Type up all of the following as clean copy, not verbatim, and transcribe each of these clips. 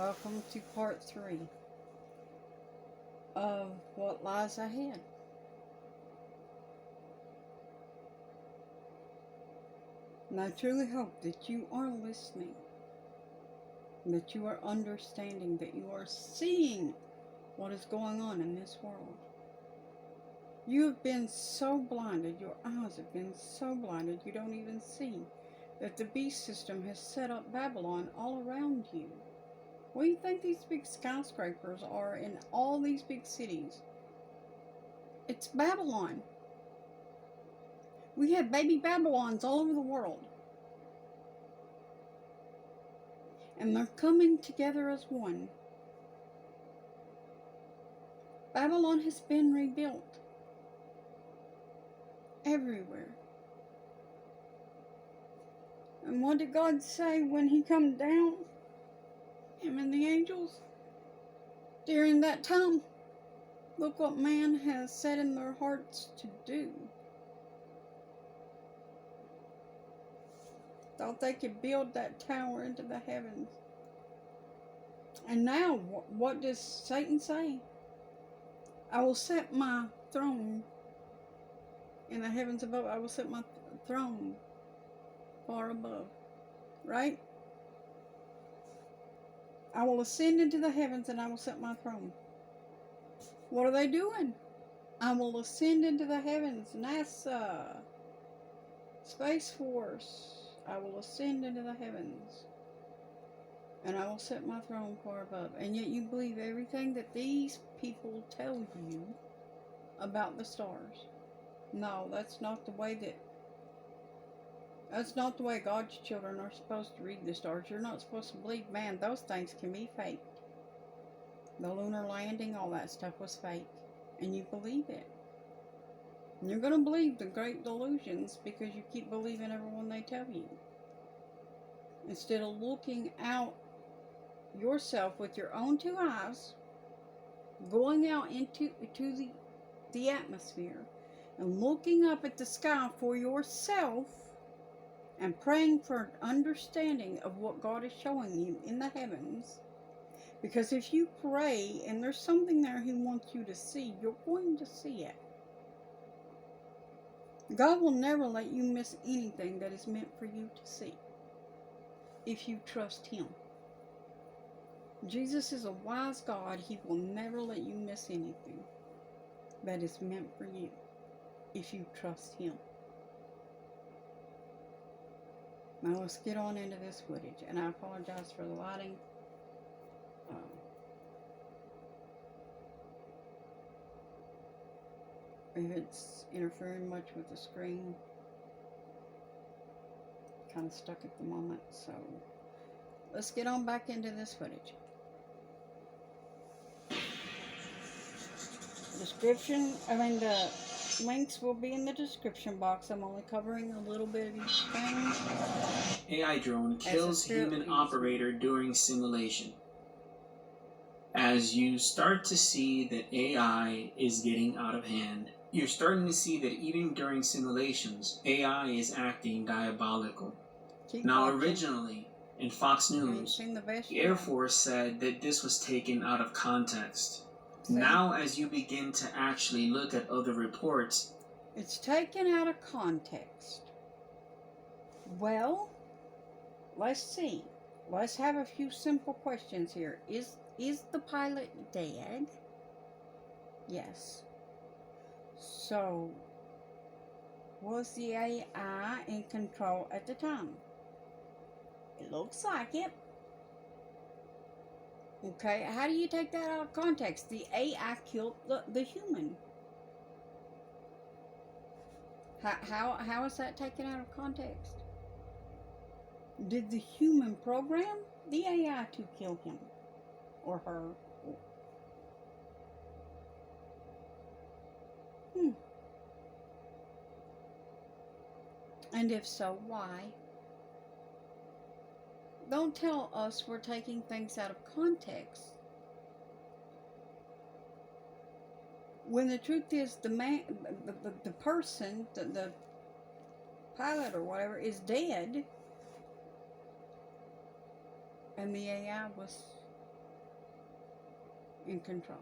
Welcome to part 3 of what lies ahead. And I truly hope that you are listening, that you are understanding, that you are seeing what is going on in this world. You have been so blinded, your eyes have been so blinded, you don't even see that the beast system has set up Babylon all around you. What do you think these big skyscrapers are in all these big cities? It's Babylon. We have baby Babylons all over the world. And they're coming together as one. Babylon has been rebuilt. Everywhere. And what did God say when He come down? Him and the angels? During that time, look what man has set in their hearts to do. Thought they could build that tower into the heavens. And now, what does Satan say? I will set my throne in the heavens above. I will set my throne far above. Right? I will ascend into the heavens and I will set my throne. What are they doing? I will ascend into the heavens. NASA. Space Force. I will ascend into the heavens. And I will set my throne far above. And yet you believe everything that these people tell you about the stars. No, that's not the way God's children are supposed to read the stars. You're not supposed to believe, man, those things can be fake. The lunar landing, all that stuff was fake. And you believe it. And you're going to believe the great delusions because you keep believing everyone they tell you. Instead of looking out yourself with your own two eyes, going out into the atmosphere, and looking up at the sky for yourself, and praying for understanding of what God is showing you in the heavens. Because if you pray and there's something there He wants you to see, you're going to see it. God will never let you miss anything that is meant for you to see, if you trust Him. Jesus is a wise God. He will never let you miss anything that is meant for you, if you trust Him. Now let's get on into this footage, and I apologize for the lighting. If it's interfering much with the screen, kind of stuck at the moment, so let's get on back into this footage. The links will be in the description box. I'm only covering a little bit of each thing. AI drone kills human operator during simulation. As you start to see that AI is getting out of hand, you're starting to see that even during simulations, AI is acting diabolical. Now, originally, in Fox News, the Air Force said that this was taken out of context. Now, as you begin to actually look at other reports, it's taken out of context. Well, let's see. Let's have a few simple questions here. Is the pilot dead? Yes. So, was the AI in control at the time? It looks like it. Okay, how do you take that out of context? The AI killed the human. How is that taken out of context? Did the human program the AI to kill him or her? And if so, why? Don't tell us we're taking things out of context, when the truth is the person, the pilot or whatever, is dead, and the AI was in control.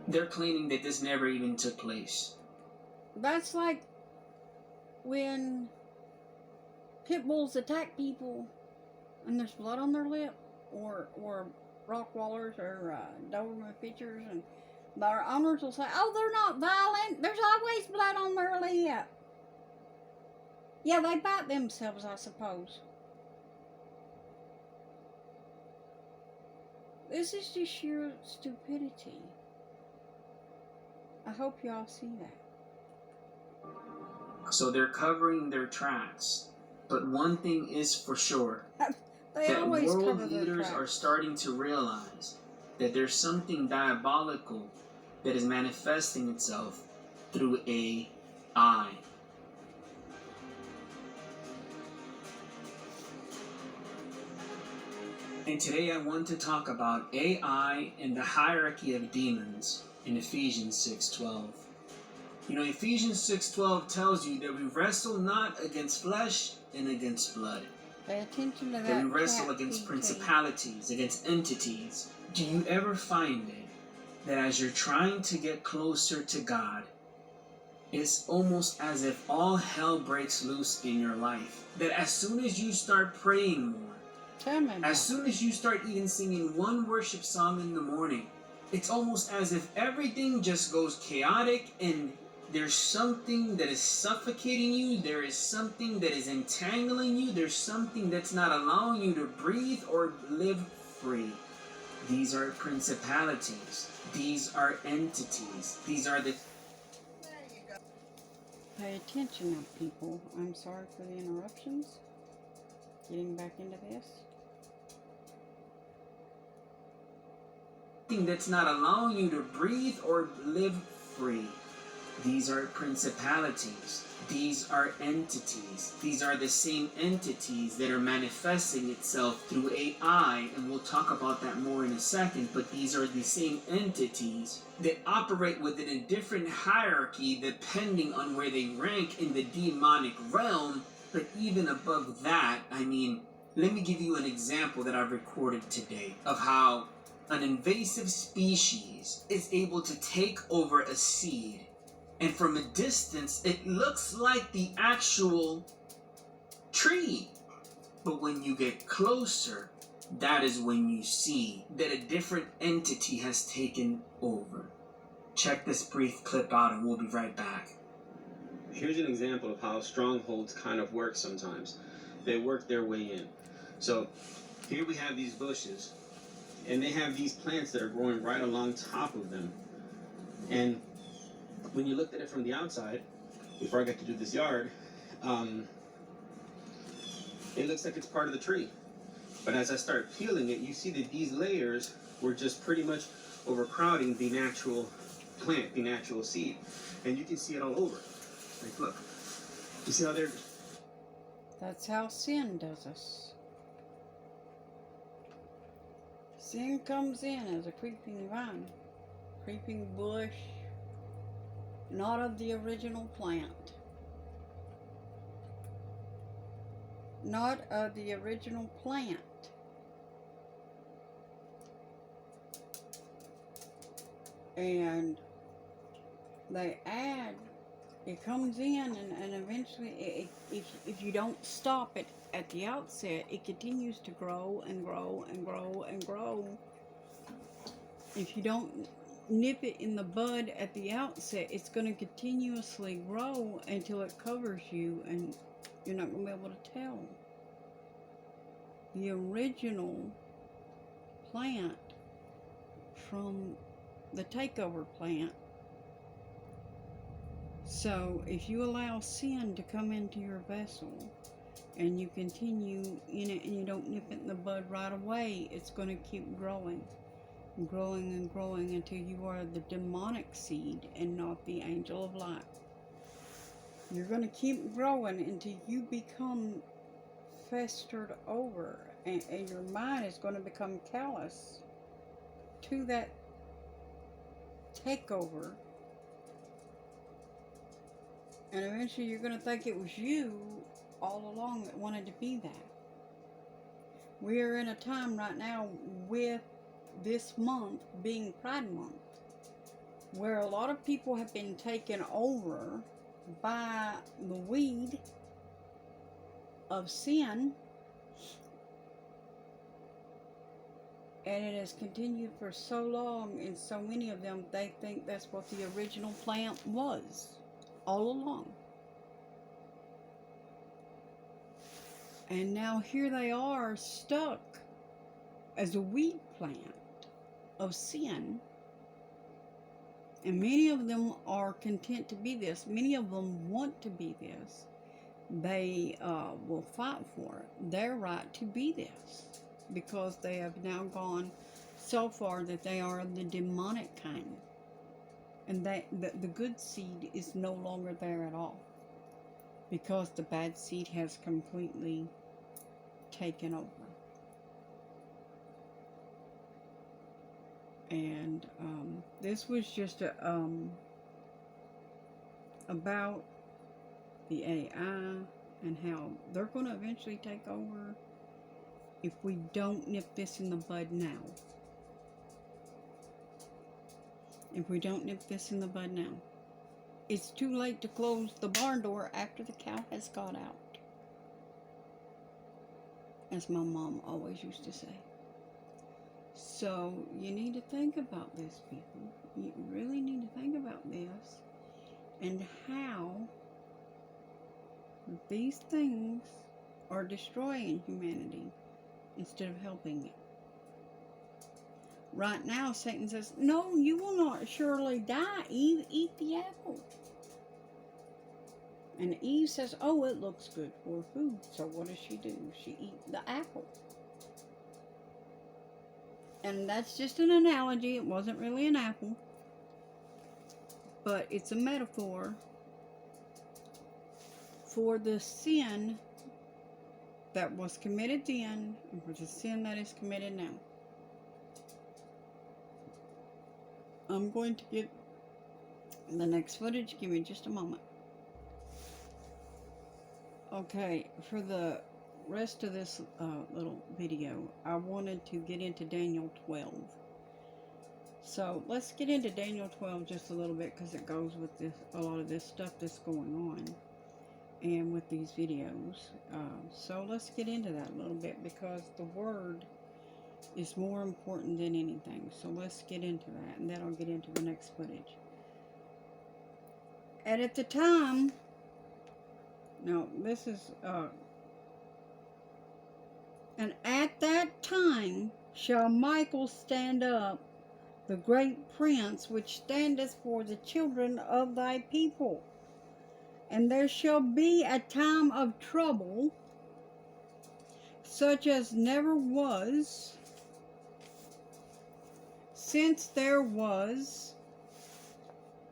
They're claiming that this never even took place. That's like when pit bulls attack people and there's blood on their lip, or Rockwallers or Doberman pictures, and their owners will say, "Oh, they're not violent. There's always blood on their lip." Yeah, they bite themselves, I suppose. This is just sheer stupidity. I hope y'all see that. So they're covering their tracks. But one thing is for sure. That world leaders are starting to realize that there's something diabolical that is manifesting itself through AI. And today I want to talk about AI and the hierarchy of demons in Ephesians 6:12. You know, Ephesians 6:12 tells you that we wrestle not against flesh and against blood. Pay attention to that. That we wrestle against principalities, against entities. Do you ever find it that as you're trying to get closer to God, it's almost as if all hell breaks loose in your life? That as soon as you start praying more, as soon as you start even singing one worship song in the morning, it's almost as if everything just goes chaotic, and there's something that is suffocating you. There is something that is entangling you. There's something that's not allowing you to breathe or live free. These are principalities. These are entities. These are the... Pay attention now, people. I'm sorry for the interruptions. Getting back into this. That's not allowing you to breathe or live free. These are principalities. These are entities. These are the same entities that are manifesting itself through AI, and we'll talk about that more in a second, but these are the same entities that operate within a different hierarchy depending on where they rank in the demonic realm. But even above that, I mean, let me give you an example that I've recorded today of how an invasive species is able to take over a seed, and from a distance it looks like the actual tree, but when you get closer, that is when you see that a different entity has taken over. Check this brief clip out and we'll be right back. Here's an example of how strongholds kind of work sometimes. They work their way in. So here we have these bushes, and they have these plants that are growing right along top of them. And when you looked at it from the outside, before I got to do this yard, it looks like it's part of the tree. But as I start peeling it, you see that these layers were just pretty much overcrowding the natural plant, the natural seed. And you can see it all over. Like, look. You see how they're... That's how sin does us. Sin comes in as a creeping vine, creeping bush, not of the original plant. Not of the original plant. And they add, it comes in, and eventually, if you don't stop it at the outset, it continues to grow and grow and grow and grow. If you don't nip it in the bud at the outset, it's going to continuously grow until it covers you, and you're not going to be able to tell. The original plant from the takeover plant. So if you allow sin to come into your vessel and you continue in it and you don't nip it in the bud right away, it's going to keep growing and growing and growing until you are the demonic seed and not the angel of light. You're going to keep growing until you become festered over, and your mind is going to become callous to that takeover. And eventually you're going to think it was you all along that wanted to be that. We are in a time right now with this month being Pride Month, where a lot of people have been taken over by the weed of sin, and it has continued for so long, and so many of them, they think that's what the original plant was all along. And now here they are, stuck as a weed plant of sin. And many of them are content to be this. Many of them want to be this. They will fight for it, their right to be this, because they have now gone so far that they are the demonic kind. And the good seed is no longer there at all, because the bad seed has completely taken over. And this was just about the AI and how they're going to eventually take over if we don't nip this in the bud now. If we don't nip this in the bud now. It's too late to close the barn door after the cow has got out, as my mom always used to say. So you need to think about this, people. You really need to think about this and how these things are destroying humanity instead of helping it. Right now, Satan says, no, you will not surely die, Eve. Eat the apple. And Eve says, oh, it looks good for food. So what does she do? She eats the apple. And that's just an analogy. It wasn't really an apple. But it's a metaphor for the sin that was committed then and for the sin that is committed now. I'm going to get the next footage. Give me just a moment. Okay, for the rest of this little video, I wanted to get into Daniel 12. So let's get into Daniel 12 just a little bit, because it goes with this, a lot of this stuff that's going on and with these videos. So let's get into that a little bit, because the word is more important than anything. So let's get into that, and then I'll get into the next footage. And at the time, no, this is, and at that time shall Michael stand up, the great prince, which standeth for the children of thy people. And there shall be a time of trouble, such as never was, since there was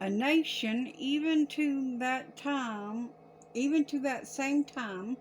a nation, even to that time, even to that same time.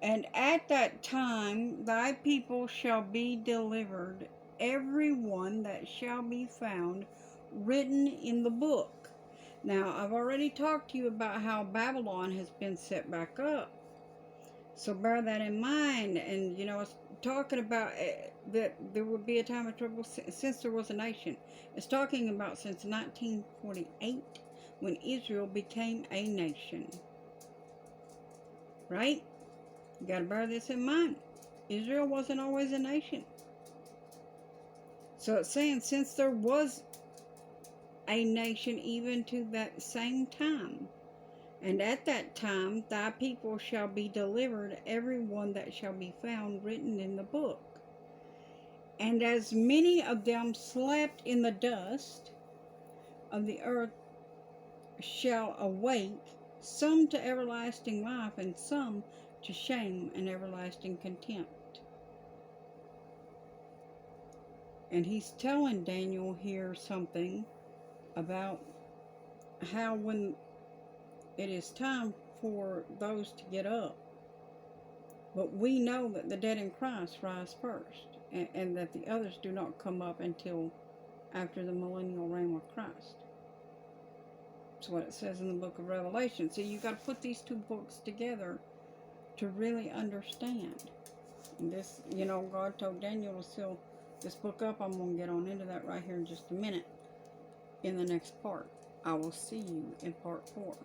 And at that time thy people shall be delivered, every one that shall be found written in the book. Now, I've already talked to you about how Babylon has been set back up. So bear that in mind. And, you know, it's talking about that there would be a time of trouble since there was a nation. It's talking about since 1948, when Israel became a nation. Right? You got to bear this in mind. Israel wasn't always a nation. So it's saying since there was a nation, even to that same time. And at that time thy people shall be delivered, every one that shall be found written in the book. And as many of them slept in the dust of the earth shall awake, some to everlasting life, and some to shame and everlasting contempt. And he's telling Daniel here something about how when it is time for those to get up. But we know that the dead in Christ rise first, and that the others do not come up until after the millennial reign with Christ. That's what it says in the book of Revelation. So you got to put these two books together to really understand. And this, you know, God told Daniel to seal this book up. I'm going to get on into that right here in just a minute. In the next part, I will see you in part 4.